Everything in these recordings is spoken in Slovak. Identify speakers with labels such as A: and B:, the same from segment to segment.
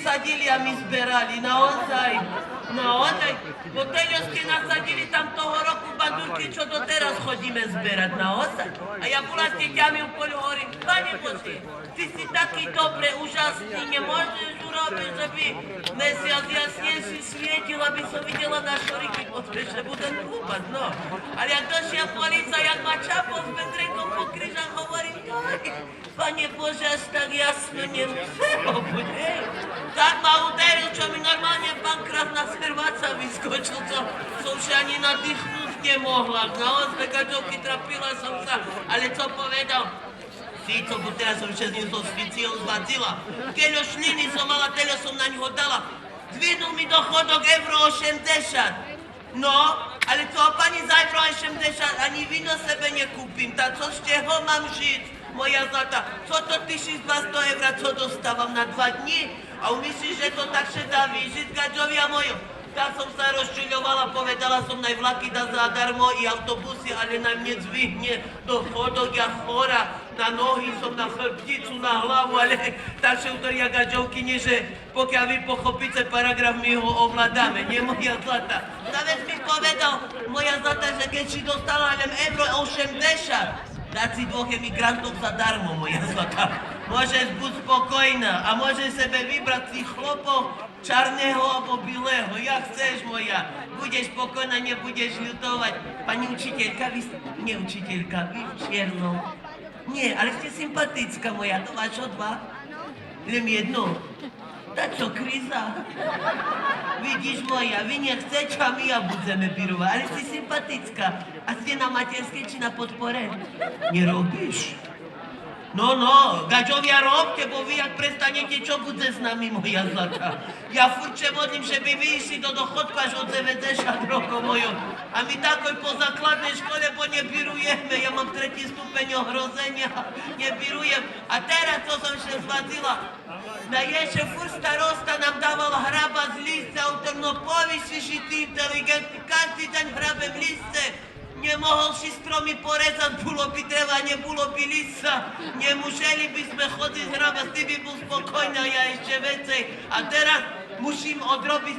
A: sadili a my zberali, naozaj. Naozaj, bo teďo ste nasadili tam toho roku bandurky, čo doteraz chodíme zberať, naozaj. A ja bola s deťami u poľu hovorím, Pane Bože, ty si taký dobre, úžasný, nemôžeš urobiť, že by mesiac jasnejší svietil, aby som videla na šoriky pod že budem kúpať, no. Ale jak došia polica, jak ma čapol s bedrekom po krížach, hovorím, Pane Bože, až tak jasno nemuselo buď, hej. Tak ma uderil, čo mi normálne bankrát na serváca vyskočil, čo som si ani nadýchnúť nemohla. Naozaj, kaďovky, trapila som sa, ale co povedal? Sico, bo teraz som ešte s ním som zvadzila. Keľo šliny som mala, teľo som na ňo dala. Zvinul mi dochodok euro 80. No, ale co pani za euro 80, ani víno sebe nekúpim, tak co z čeho mám žiť? Moja zlata, co to 1200 eur, co dostávam na 2 dní? A umyslíš, že to tak še dá vyžiť, gaďovia mojo? Tak som sa rozčuľovala, povedala som, naj vlaky dá zadarmo i autobusy, ale na mne zvihne dochodok, ja chora, na nohy som, na chrbticu, na hlavu, ale tak še utoria gaďovkyne, že pokiaľ vy pochopíte paragraf, my ho ovládame, nie moja zlata. Zavec mi povedal, moja zlata, že keď si dostala len euro 80, dať si 2 emigrantov zadarmo, moja zlata. Môžeš buď spokojná a môžeš sebe vybrať si chlopov čarného alebo bilého. Jak chceš, moja. Budeš spokojná, nebudeš ľutovať. Pani učiteľka, vy... Nie učiteľka, vy v čiernom. Nie, ale ste sympatická, moja. To máš o 2? Len jedno. Tak čo, kríza? Vidíš, moja, vy nechcete a my ja budeme birovať, ale si sympatická. A ste na materskej či na podpore? Nerobíš? No, gaďovia robte, bo vy jak prestanete, čo bude s nami, moja zlata. Ja furče modlím, že by vy išli do dochodku až od 90 rokov mojo. A my takoj po základnej škole, bo nebirujeme. Ja mám 3. stupeň ohrozenia, nebirujem. A teraz, co som še zvadzila, na ješe furt starosta nám dával hraba z listce, autor, no povyšší ty inteligentný, každý deň hrabe v listce. Nemohol si stromy porezať, bolo by dreva, nebolo by lisa. Nemuseli by sme chodiť hrabať, ty by bol spokojný a ja ešte vecej. A teraz musím odrobiť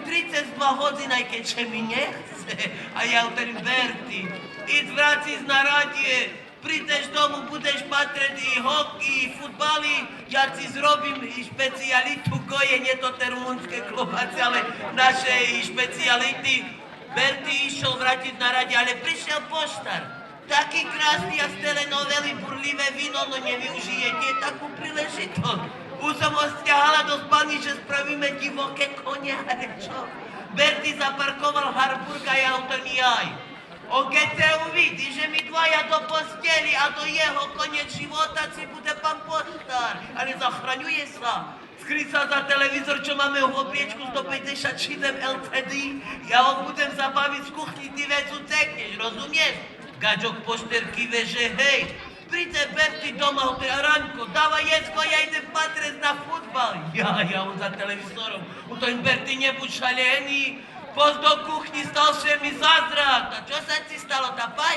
A: 32 hodín, aj keď še mi nechce. A ja hovorím, Berti, íď vrátiť na radie, prídeš domu, budeš patrieť i hokej, i futbali, ja ti zrobím i špecialitu gojenie, to tie rumunské klobáce, ale naše i špeciality. Berti išiel vrátiť na rade, ale prišiel poštár. Taký krásny a z telenovely burlivé víno, no nevyužijete takú príležitosť. Už som ho stiahala do spálni, že spravíme divoké konie, ale čo? Berti zaparkoval Harburg a ja hovorím jaj. On keď te uvidí, že my dvaja do posteli a do jeho koniec života si bude pán poštár, ale zachraňuje sa. Skryť sa za televízor, čo máme v opiečku 157 LCD. Ja ho budem zabaviť z kuchni, ty vec utekneš, rozumieš? Gaďok pošterky ve, že hej, príde Berti doma, Raňko, dávaj jecko, ja idem patrieť na futbal. Ja on za televízorom, utoň Berti, nebuď šalený, poď do kuchni, stal sa mi zázrak. A čo sa ti stalo, tapaj?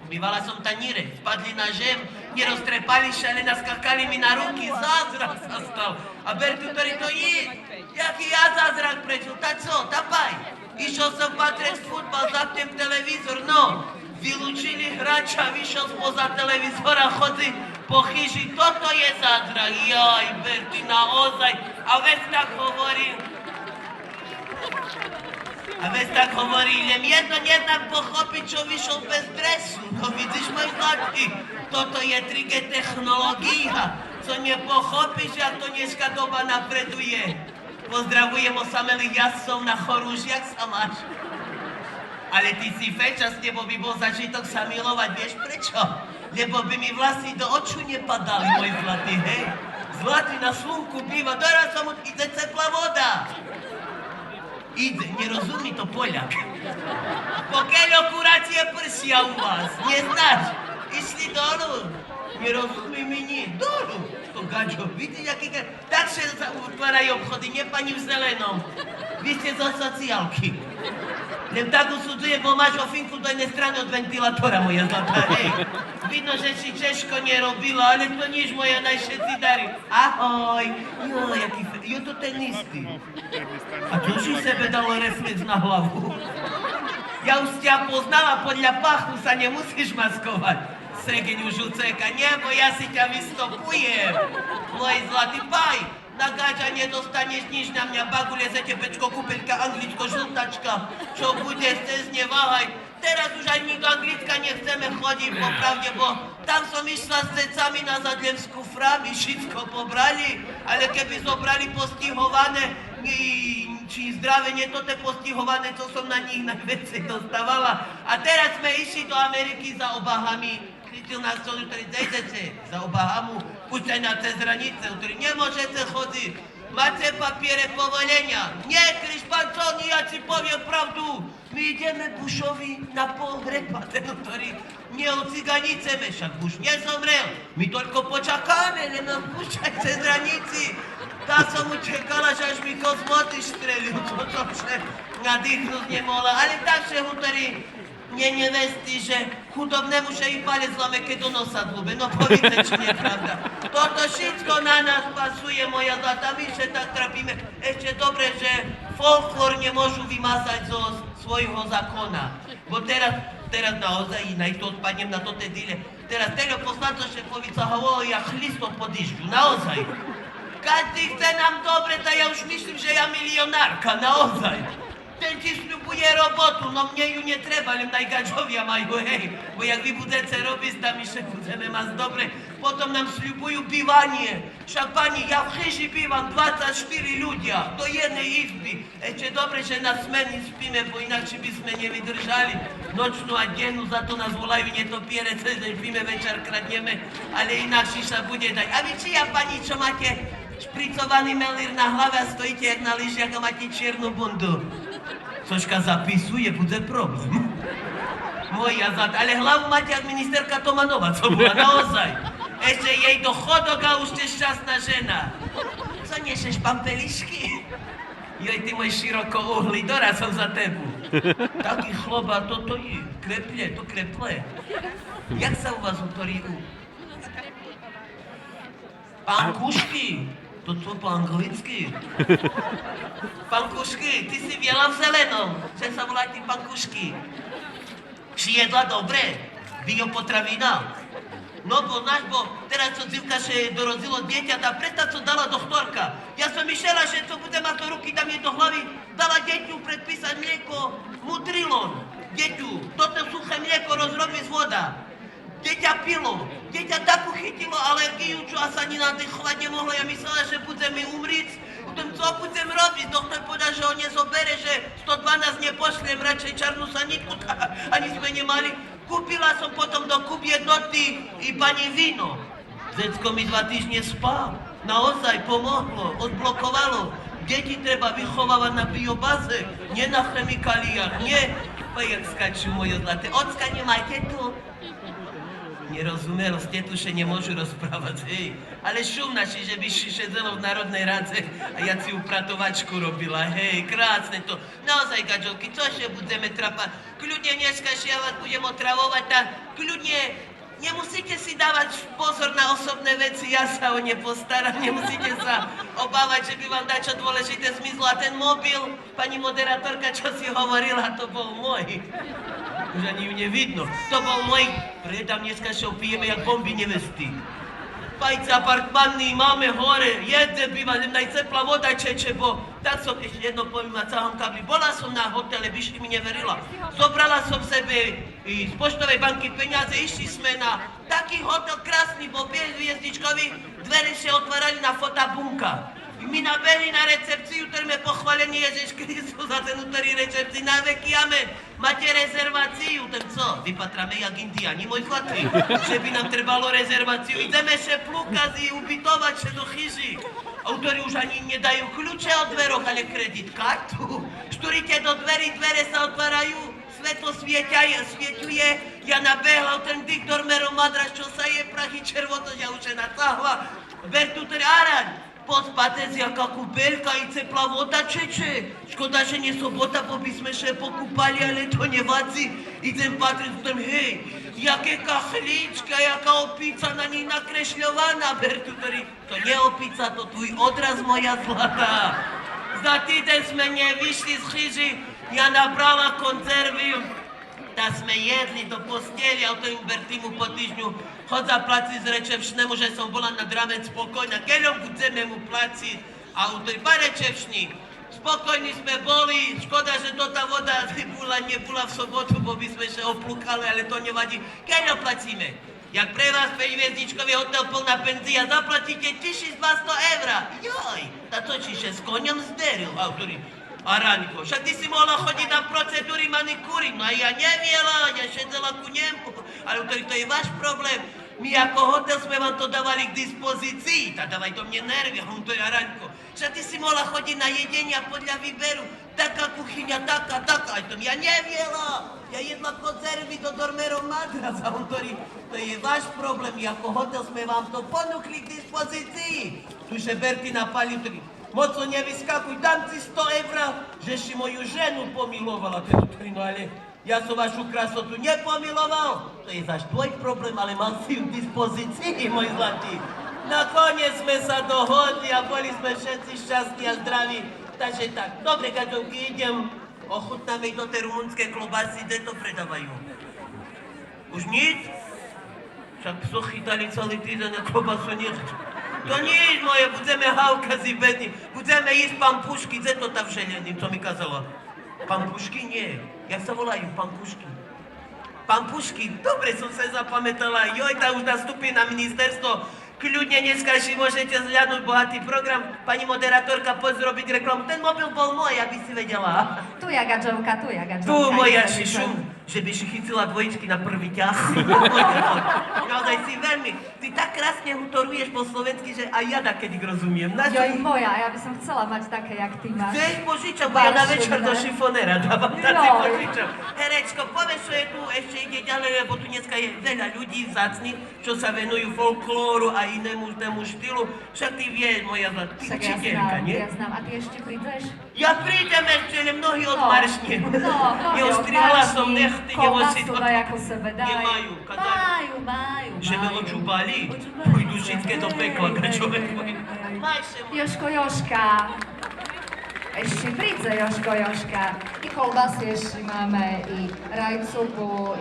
A: Umývala som taníre, spadli na žem, neroztrepali sa, ale naskakali mi na ruky, zázrak sa stal. A Berti, ktorý to je, jaký ja zázrak prečo, tak co, tapaj. Išiel som patrieť futbal, zapnem televízor, no. Vylúčili hráča, vyšiel spoza televízora, chodí po chyži, toto je zázrak, jaj, Berti, naozaj. A veď tak hovorím. A veď tak hovorí, len jedno jednak pochopiť, čo vyšiel bez dresu. No vidíš, môj zlatý, toto je 3G technológia. Co nepochopíš, jak to dneska doba napreduje. Pozdravujem osamelých jazdcov na Chorúž, jak sa máš? Ale ty si feča, s tebou by bol zažitok sa milovať, vieš prečo? Lebo by mi vlasy do oču nepadali, môj zlatý, hej? Zlatý na slnku býva, doraz som ide teplá voda. Ide, nerozumí to Poľak. Pokiaľ kurácie prsia u vás, neznáš? Išli dolu. Nerozumí mi nie. Dolu. To gaďo, vidíš, aký gaďo. Tak sa utvárajú obchody, nie pani v zelenom. Vy ste zo sociálky. Len tak usudzujem, bo máš ofinku do jednej strany od ventilátora, moja zlatá, hej. Vidno, že si Češko nerobila, ale to nič, moja najšetci darí. Ahoj. Jo, jaký je to ten istý. A čo si sebe dalo reflex na hlavu? Ja už ťa poznala, podľa pachu sa nemusíš maskovať. Segeň už uceka, nebo ja si ťa vystopujem. Môj zlatý paj, na gáča nedostaneš nič na mňa, bagule za tepečko, kúpeľka, anglicko, žltačka. Čo bude, cez neváhaj. Teraz už aj my do Anglicka nechceme chodiť, popravde, bo tam som išla s cecami na Zadlevskú frami, všetko pobrali, ale keby zobrali postihované, či zdravé, nie to te postihované, co som na nich najviacej dostávala. A teraz sme išli do Ameriky za obahami. Chytil nás to, ktorý zejdete za obahamu, púšťaj na cez hranice, ktorý nemôžete chodiť. Máte papiere povolenia. Nie, Krišpanconi, ja ci poviem pravdu. My ideme Bushovi na pohreb, a ten, ktorý nie od ciganice, však Bush nezomrel. My toľko počakáme, len nám púšťaj cez hranici. Tá som učekala, že až mi kozmoty štrelil, to vše nadýchnuť nemohla. Ale takže, ktorý nevesty, že chudobnému še i palec zlame, keď do nosa dlúbe. No povíte, či nepravda. Toto všetko na nás pasuje, moja zlatá, my še tak trapíme. Ešte dobre, že folklór nemôžu vymazať zo svojho zákona. Bo teraz naozaj, inak to odpadnem na to dile. Teraz telio poslanco šefovica hovorí, ja chlistom podižďu, naozaj. Každý chce nám dobre, tak ja už myslím, že ja milionárka, naozaj. Ten ti sľubuje robotu, no mne ju netreba, len najgačovia majú, hej. Bo jak vy budete robiť, tam ešte budeme mať dobre. Potom nám sľubujú bývanie. Však pani, ja v chyži bývam 24 ľudia do jednej izby. Ešte dobre, že na smeni spíme, bo ináč by sme nevydržali. Nočnú a dennú, za to nás volajú netopiere, cez deň píme, večer kradneme, ale inakšie sa bude dať. A vy či ja, pani, čo máte špricovaný melír na hlave a stojíte jak na lyžiach a máte čiernu bundu? Cožka zapisuje, bude problém. Moja zad, ale hlavu máte jak ministerka Tomanova, co bola naozaj. Ešte jej do chodok a už ste šťastná žena. Co nešeš, pampelišky? Joj, ty môj široko uhli, dora som za tebu. Taký chloba, toto je kreple, to kreple. Jak sa u vás hovorí? Pankušky. To co po anglicky? Pankušky, ty si viela v zelenom. Že sa volá ty pankušky. Či jedla dobre? Biopotravina? No bo teraz co dzivka še dorozilo dieťa, tá presta co dala doktorka. Ja som myšela, že co bude mať do ruky, dám jej do hlavy, dala deťu predpísať mlieko Mutrilon. Deťu, toto suché mlieko rozrobí z voda. Dieťa pilo. Dieťa takú chytilo alergiu, čo sa ani nadýchovať nemohlo. Ja myslela, že budem mi umrieť. Potom co budem robiť? Doktor povedal, že ho nezobere, že 112 nepošlem, radšej čarnú sanitku, ani sme nemali. Kúpila som potom do kúp jednoty i pani víno. Zecko mi 2 týždne spal. Naozaj pomohlo, odblokovalo. Deti treba vychovávať na biobaze, nie na chemikáliách, nie. Jak skačú moje zlaté. Ocka nemáte tu? Nerozumelo, stetuše nemôžu rozprávať, hej. Ale šum naši, že by šedelo v Národnej rade a ja si upratovačku robila, hej, krásne to. Naozaj, gačovky, čože budeme trapať? Kľudne dneska ja vás budem otravovať, tak kľudne nemusíte si dávať pozor na osobné veci, ja sa o ne postaram, nemusíte sa obávať, že by vám dačo dôležité zmizlo. A ten mobil, pani moderátorka, čo si hovorila, to bol môj. Už ani ju nevidno. To bol môj. Predám dneska šo pijeme jak bomby nevesty. Pajce apartmanný máme hore, jedne býva, najteplá voda čeče, bo tak som ešte jedno poviem na celom kabli. Bola som na hotele, byšli mi neverila. Zobrala som sebe z poštovej banky peniaze, išli sme na taký hotel krásny, bol 5-hviezdičkový, dvere še otvárali na fotabunka. My nabehli na recepciu, ktorý me pochválený Ježiš Kristus za ten útorý recepcii na veky, amen. Máte rezerváciu, ten co? Vypatráme jak indiani, môj zlatý. Že by nám trebalo rezerváciu, ideme še plukazy ubytovať še do chyži. Autori už ani nedajú kľúče od dveroch, ale kreditkartu. Štúrite do dverí, dvere sa otvárajú, svetlo svieťuje, ja nabehla ten diktor merom madrač, čo sa je prachy červoto, ja už je nacahla. Ber tu Araň. pod spatec jaka kúpeľka i teplá voda čeče. Škoda, že nie sobota, bo by sme še pokúpali, ale to nevadí. Idem patriť tam, hej, jaké kachlička, jaká opica na nej nakresľovaná, Bertu, ktorý, to nie opica, to tvoj odraz, moja zlatá. Za týden sme nevyšli z chyži, ja nabrala konzervy, tá sme jedli do posteli, a to im Bertimu po týždňu chod zaplatiť z Rečevšnemu, že som bola nad rámec spokojná, keľom budeme mu platiť, a u tej Rečevšní. Spokojní sme boli, škoda, že to tá voda nebola v sobotu, bo by sme sa oplúkali, ale to nevadí. Keľo platíme? Jak pre vás 5-hviezdičkový hotel plná penzia, zaplatíte 1200 €. Joj, tá to čiže s koňom zderil, autori. Aranko, však ty si mohla chodiť na procedúry manikúry, no a ja neviela, ja šedzela ku nemu, ale to je váš problém. My ako hotel sme vám to dávali k dispozícii, tá dávaj to mne nervy, to je Aranko. Však ty si mohla chodiť na jedenia podľa výberu, taká kuchyňa, taká, aj to ja neviela. Ja jedla konzervy do dormerov madras, a to je váš problém, my ako hotel sme vám to ponúkli k dispozícii. Tuže Bertina pali, mocno nevyskakuj, dám ti 100 €, že si moju ženu pomilovala, no ale ja som vašu krasotu nepomiloval. To je zaš tvoj problém, ale mal si ju v dispozícii, môj zlatý. Nakoniec sme sa dohodli a boli sme všetci šťastní a zdraví. Takže tak, dobre, Gaďovky, idem, ochutnáme do tej rumunskej klobásy, kde to predávajú. Už nic? Však psochy dali celý týždeň a klobasu nechcú. To nič moje, budeme hávkazi bedni, budeme ísť pampušky, kde to tam všeliedným, co mi kazala? Pampušky? Nie. Jak sa volajú? Pampušky. Pampušky, dobre som sa zapamätala, joj, tá už nastúpi na ministerstvo. Kľudne dneska si môžete zhľadnúť bohatý program. Pani moderátorka, poď zrobiť reklamu. Ten mobil bol môj, aby si vedela.
B: Tu ja Gaďovka, tu ja Gaďovka.
A: Tu moja šišu, že by si chytila dvojičky na prvý ťah. Naozaj si veľmi, ty tak krásne hutoruješ po slovensky, že aj ja takedy rozumiem.
B: Joj moja, ja by som chcela mať také, jak ty máš.
A: Chceš požičať, bo ja na večer do šifonera dávam, tak si požičam. Herečko, povedz, čo je tu, ešte ide ďalej, lebo tu dneska je veľa ľudí vzácnych, čo sa venujú folklóru a inému štýlu. Však ty vieš, moja zlatá, ty učiteľka, nie?
B: Ja znám, a ty ešte prídeš?
A: Ja prídem ešte, ale mnohí odmaršne.
B: No,
A: Neostrihla som nechty, nemusí to...
B: daj ako sebe, daj.
A: Nemajú,
B: Majú.
A: Že by očúbali? Pôjdu všetké do pekla, človek môj.
B: Jožka. Ešte príde Jožka. I kolbasy ešte máme, i rajcupu,